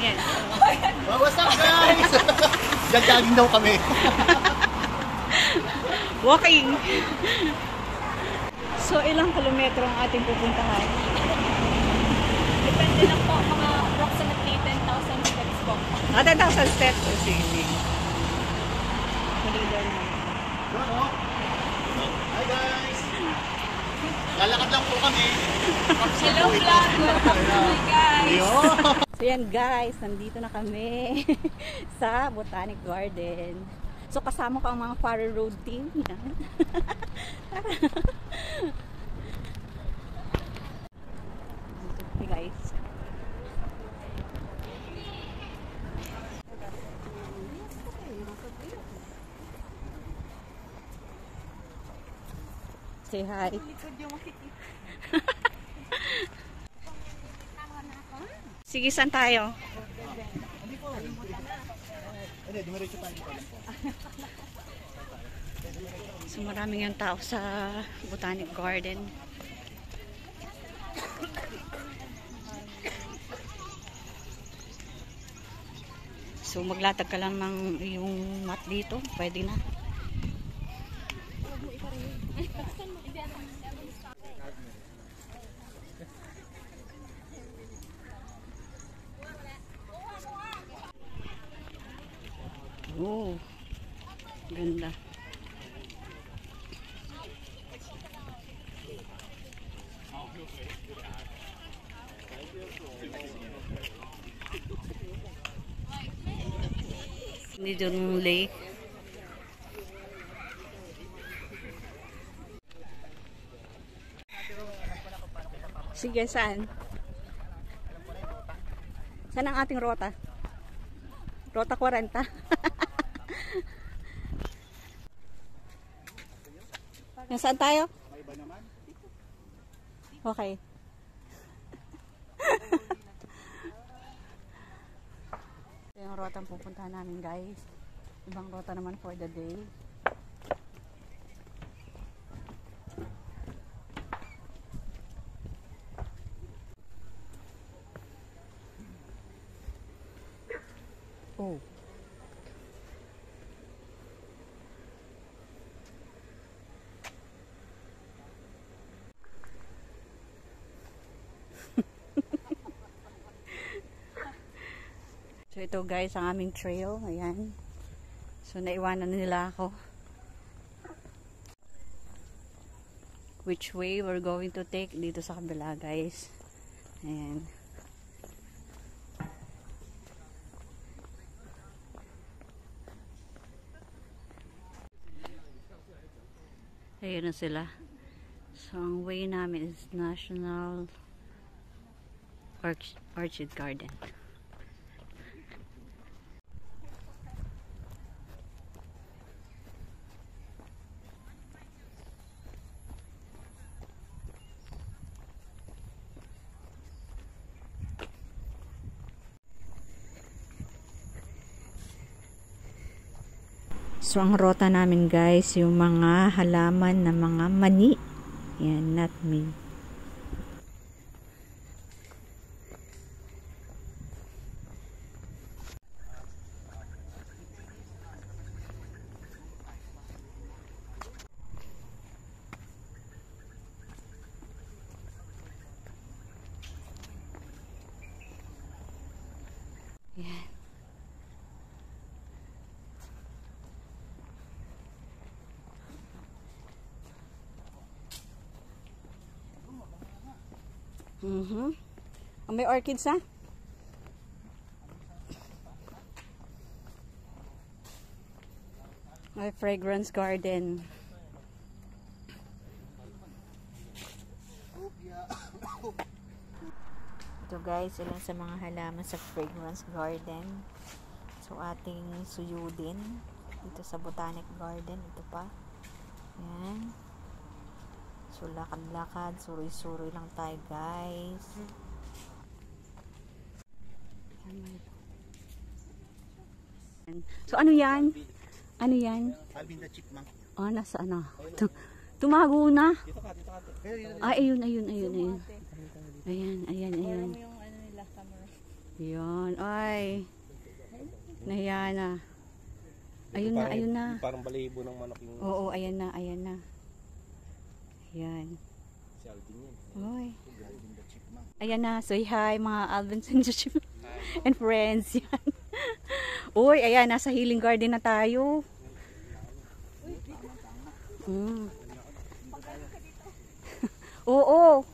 yan. Oh, what's up guys? Jogging daw kami. Walking. So, ilang kilometro ang ating pupuntahan? Depende lang po, mga approximately 10,000 steps po. 10,000 steps. O, sige. Hi guys! Lalakad lang po kami. Hello vlog! Welcome to my guys! So yan guys, nandito na kami sa Botanic Garden. So kasama ko ang mga Faro Road team. Yan. Hey guys. Say hi. Sige, saan tayo? So maraming yung tao sa Botanic Garden. So maglatag ka lang ng yung mat dito, pwede na. Oh, ganda. Dito yung lake. Sige, saan? Saan ang ating rota? Rota 40. Nasaan tayo? Okay. Ito yung rota ang pupuntahan namin guys. Ibang rota naman for the day. Oh. So ito guys ang aming trail, ayan. So naiwanan nila ako. Which way we're going to take dito sa kabila guys. Ayan. Ayun na sila. So ang way namin is National Orchid Garden. So, ang rota namin guys, yung mga halaman na mga mani. Yan, not me. Yan. May orchids ha? May fragrance garden. Ito guys, ilan sa mga halaman sa fragrance garden. So ating suyudin dito sa Botanic Garden. Ito pa. Yan. So, lakad-lakad, suroy-suroy lang tayo, guys. So, ano yan? Ano yan? Alvin the Chipmunk. Oh, nasa ano? Tumago na. Ayun. Ayan. Yun. Ay. Nahiya na. Ayun na, ayun na. Parang balahibo ng manok yung... Oo, ayan na, ayan na. Ayan. Si Alvin yun. Oy. Alvin the Chipmunk. Ayan na. Say hi mga Alvins and friends. Yan. Uy, ayan. Nasa Healing Garden na tayo. Oo.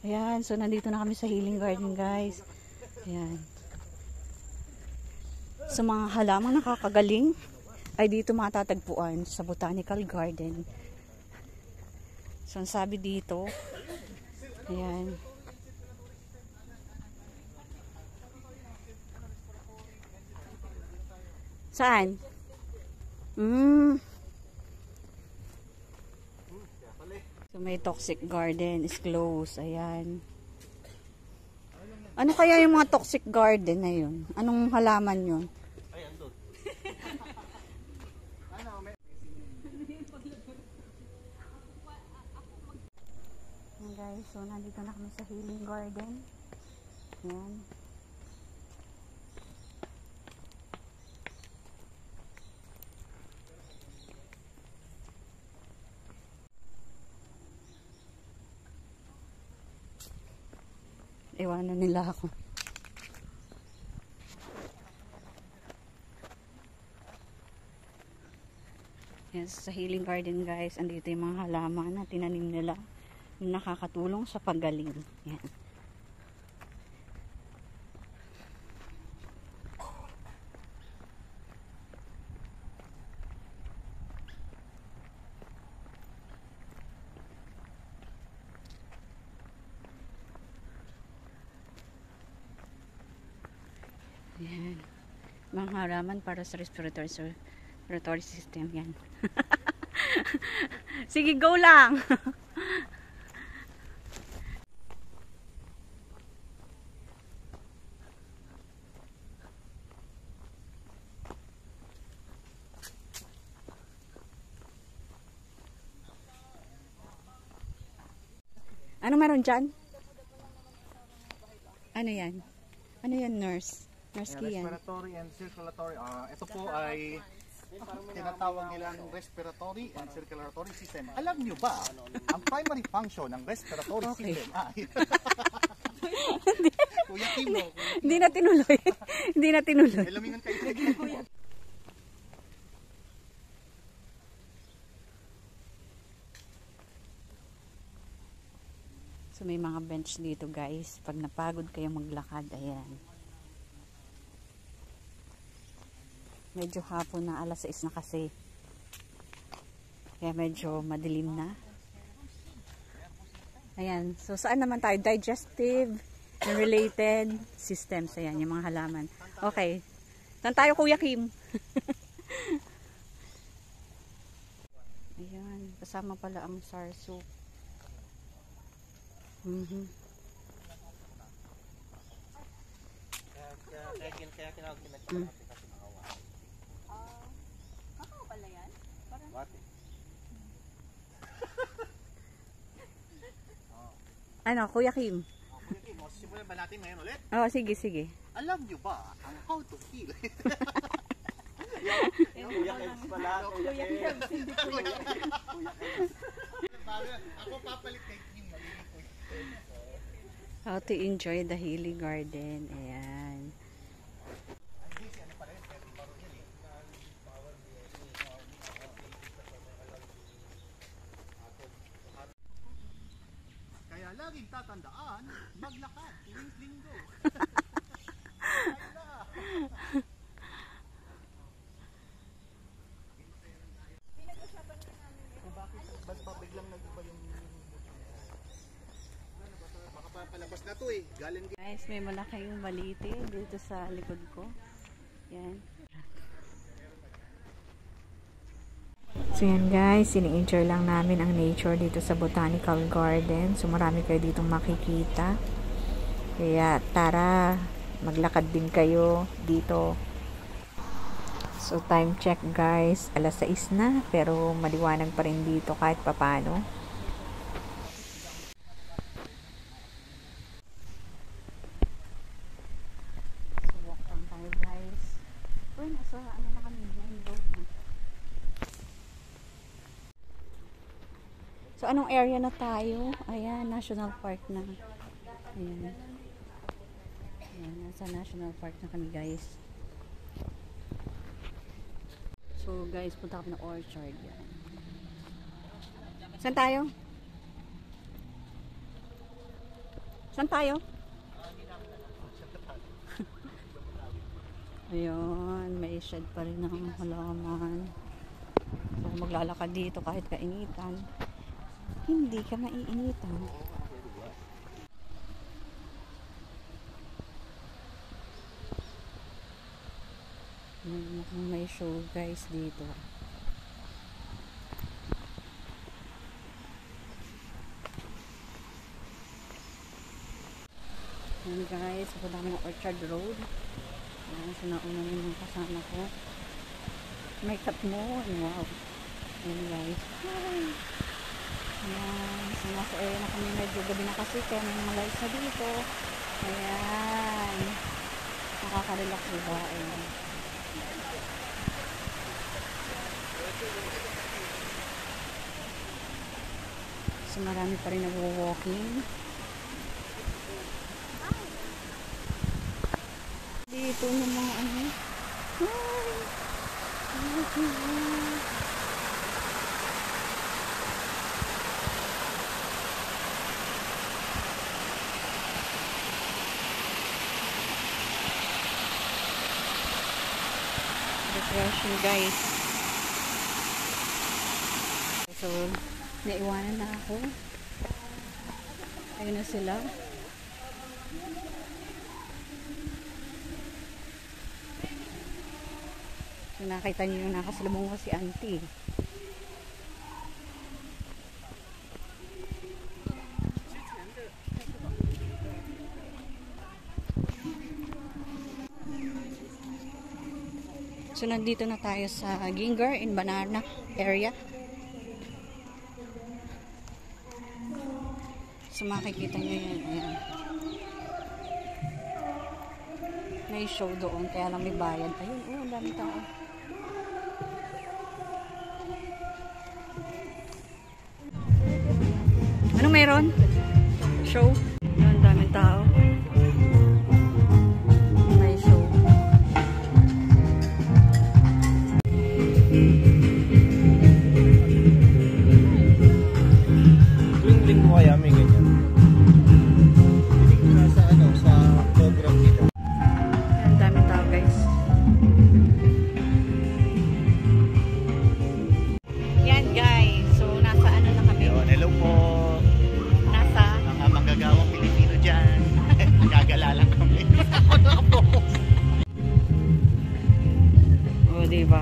Ayan. So, nandito na kami sa Healing Garden, guys. Ayan. Sa mga halamang nakakagaling ay dito matatagpuan sa Botanical Garden. So, ang sabi dito, ayan. Saan? So, may toxic garden is closed. Ayan. Ano kaya yung mga toxic garden na yun? Anong halaman yun? Ay, andun. Ayan guys, so nandito na kami sa Healing Garden. Ayan. Iwanan nila ako. Yes, sa Healing Garden guys, andito yung mga halaman na tinanim nila na nakakatulong sa paggaling. Yan. Yan. Mga halaman para sa respiratory system. Yan. Sige, go lang. Ano meron dyan? Ano yan? Ano yan, nurse? Nurse Kian. Respiratory and circulatory. Ito po ay tinatawag nilang respiratory and circulatory system. Alam nyo ba, ang primary function ng respiratory system ay... Kuya Timo. Hindi na tinuloy. Hindi na tinuloy. May lamingan kayo. So may mga bench dito guys. Pag napagod kayo maglakad, ayan. Medyo hapon na, alas 6 na kasi. Kaya medyo madilim na. Ayan. So saan naman tayo? Digestive and related systems. Ayan, yung mga halaman. Okay. Saan tayo, Kuya Kim? Ayan. Kasama pala ang sarso. Kaya tinawag din natin kasi maawa. Kakao pala yan? Bate. Ano, Kuya Kim? Kuya Timo, simulan ba natin ngayon ulit? Oh, sige, sige. Alam nyo ba ang how to heal? Kuya Kebs pala. Kuya Kebs. Ako papalit kay Kim. How to enjoy the Healing Garden. Ayan. Kaya laging tatandaan, maglakad tuwing linggo. Ba't pa biglang nag-iba yung... Baka papalabas na to eh. Galing Guys, may malaking balite dito sa likod ko. Yan. So yan guys, sini-enjoy lang namin ang nature dito sa Botanical Garden. So marami kayo ditong makikita. Kaya tara, maglakad din kayo dito. So time check guys, alas 6 na pero maliwanag pa rin dito kahit papano. nasa ano na kami, main road na. So, anong area na tayo? Ayan, National Park na. Ayan. Ayan, nasa National Park na kami, guys. So, guys, punta kami ng Orchard. Yan. Saan tayo? Saan tayo? Ayun, may shed pa rin ng halaman. So, kung maglalakad dito kahit kainitan, hindi ka maiinitan. May show guys dito. Ayan guys, punta kami ng Orchard Road. Ayan, so nauna yung kasama ko. May cut mo. Wow. Ayan guys. Hi! Ayan, so nasa area na kami, medyo gabi na kasi kaya may mga lights na dito. Ayan, nakaka-relax diba? Ayan. So marami pa rin nag-walking dito ng mga ano. Refreshing guys. So naiwanan na ako. Ayun na sila. So nakita niyo yung nakasalubong ko si auntie. So, nandito na tayo sa Ginger in Banana area. So, makikita nyo yan. Ayan. May show doon, kaya lang may bayad. Ayun, oh, ang dami tao. Anong meron? Show? Ang daming tao. Diba?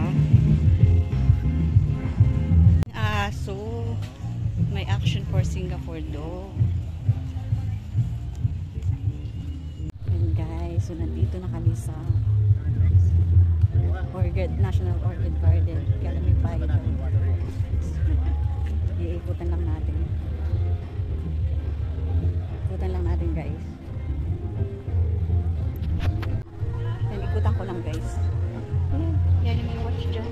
So may action for Singapore do. And guys, so nandito na kami sa National Orchid Garden. Kaya may bayad. Iikutan lang natin. Ikutan lang natin guys. And ikutan ko lang guys. Yan yung may watch dyan.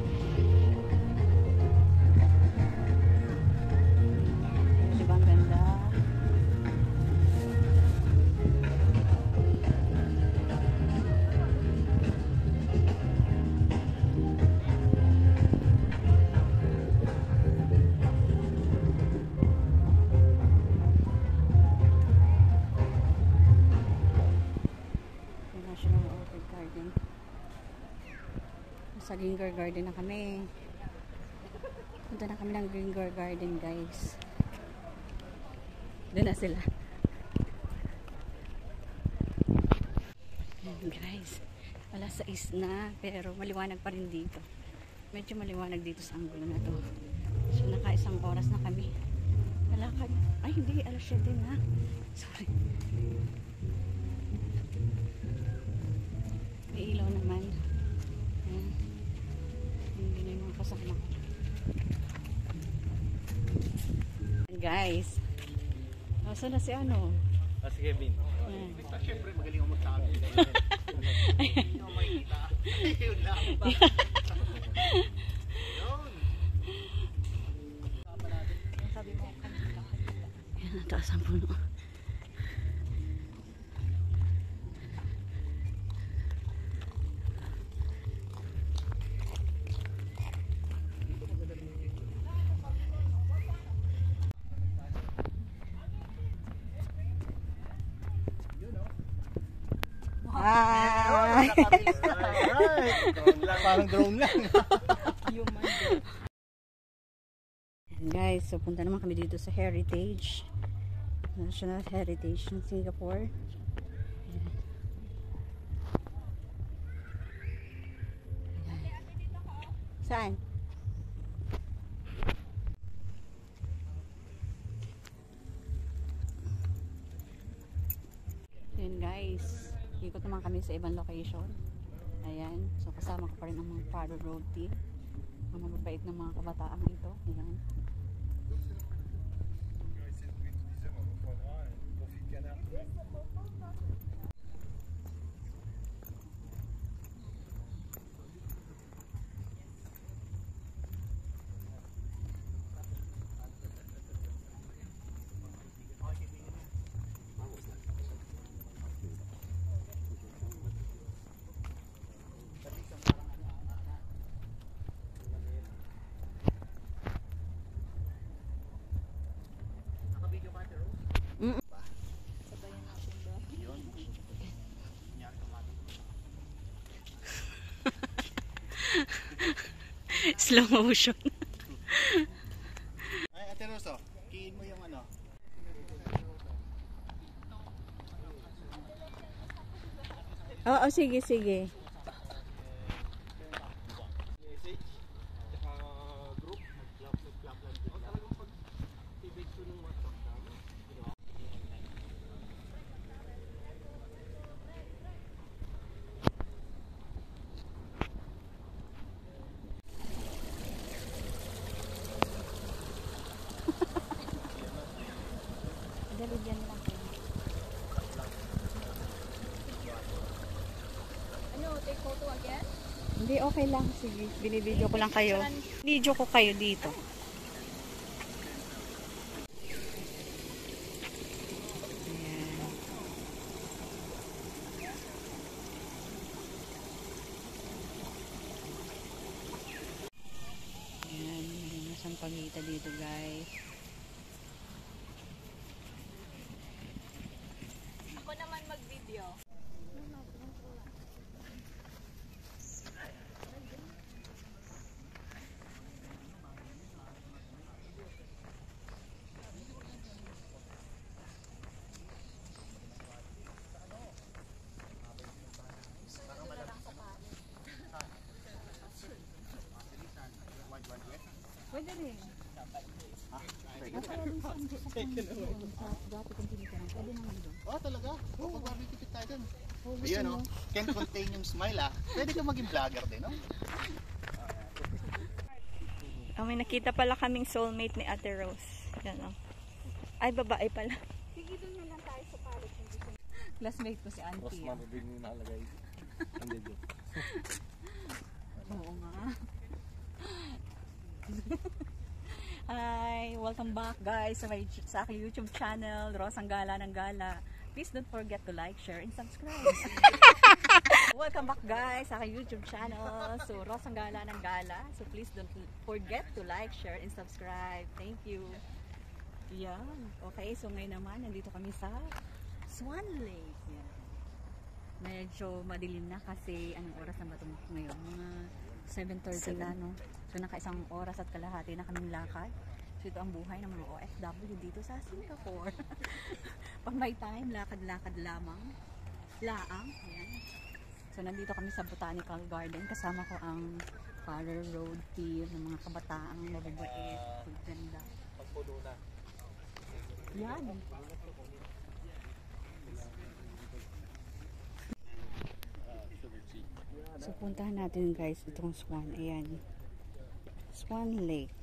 Diba ang ganda? National Orchid Garden. Sa Ginger Garden na kami. Punta na kami ng Ginger Garden guys. Doon na sila. Ayan guys. Alas 6 na. Pero maliwanag pa rin dito. Medyo maliwanag dito sa anggulo na to. So naka-isang oras na kami. Nalakad. Ay hindi. Alas 7 na. Sorry. May ilaw naman. Ayan. Hindi na yung mga kasama. Guys. Saan na si ano? Si Kevin. Siyempre magaling ang magsabi. Hindi mo makikita. Yun lang. pa. Ayan, nataas ang puno. Hi! Alright. Parang drone lang. And guys, so punta naman kami dito sa Heritage. National Heritage ng Singapore. Saan? Ayan guys, ikot naman kami sa ibang location. Ayan, so kasama ko pa rin ang mga Father Road team, ang mababait ng mga kabataan ito. Ayan. Slow motion. Ay, Ate Roso, kiin mo yung ano. Oo, sige, sige. Dali dyan lang. Ano, take photo again? Hindi, okay lang. Sige, binibidyo ko lang kayo. Video ko kayo dito. Ayan. Ayan, may isang pagita dito guys. Ako naman mag-video. Pwede rin. Oh, talaga? Oh, pag-barbecue tayo dun. Ayun, oh. Can't contain yung smile, ah. Pwede ka maging vlogger din, no? Oh, may nakita pala kaming soulmate ni Ate Rose. Yan, oh. Ay, babae pala. Sige, doon na lang tayo sa college. Classmate ko si Auntie. Osman Rubin yung nakalagay. Hindi dito. Oo nga. Hi! Welcome back guys sa aking YouTube channel, Rosang Gala ng Gala. Please don't forget to like, share, and subscribe. Welcome back guys sa aking YouTube channel, so Rosang Gala ng Gala. So please don't forget to like, share, and subscribe. Thank you. Yan. Okay, so ngayon naman, nandito kami sa Swan Lake. Yan. Medyo madilim na kasi anong oras na ba ito ngayon? Mga 7:30 na, no? So naka-isang oras at kalahati na kaming lakad. So ito ang buhay ng mga OFW dito sa Singapore. Pag may time, lakad-lakad lamang. Laang. Ayan. So nandito kami sa Botanical Garden. Kasama ko ang Father Road team ng mga kabataang mababait. Ganda. Pagpuno na. Yan. So puntahan natin guys itong Swan. Ayan. Swan Lake.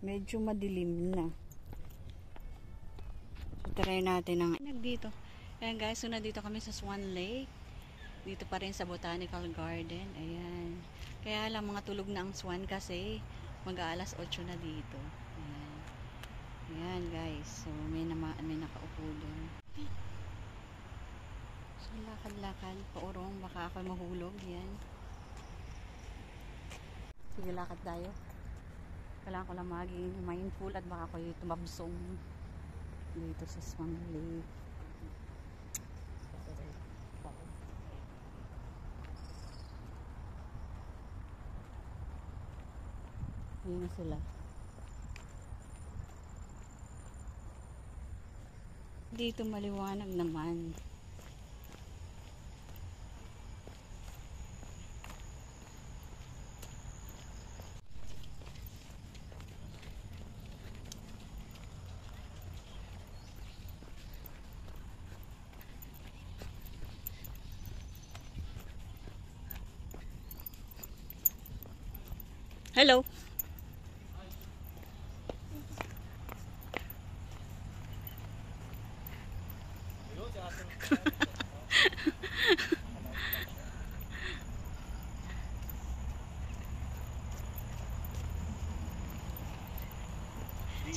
Medyo madilim na. So try natin ang dito. Ayan guys, so nandito kami sa Swan Lake. Dito pa rin sa Botanical Garden. Ayan. Kaya lang mga tulog na ang swan kasi mag-aalas 8 na dito. Ayan. Ayan guys. So may nakaupo doon. So lakad-lakad. Paurong. Baka ako mahulog. Yan. Sige, lakad tayo. Kailangan ko lang maging mindful at baka ako tumabsong dito sa Swan Lake. Ayan na sila. Dito maliwanag naman. Hello.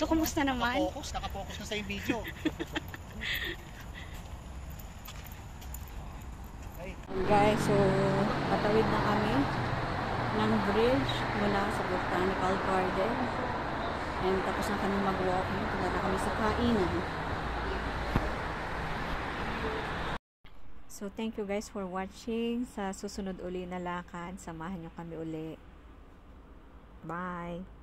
So, kumusta naman? Nakapokus na sa yung video. Guys, so patawid na kami ng bridge mula sa Botanical Garden. And tapos na kami mag-walking. Punta na kami sa kainan. So, thank you guys for watching. Sa susunod uli na lakad, samahan nyo kami uli. Bye!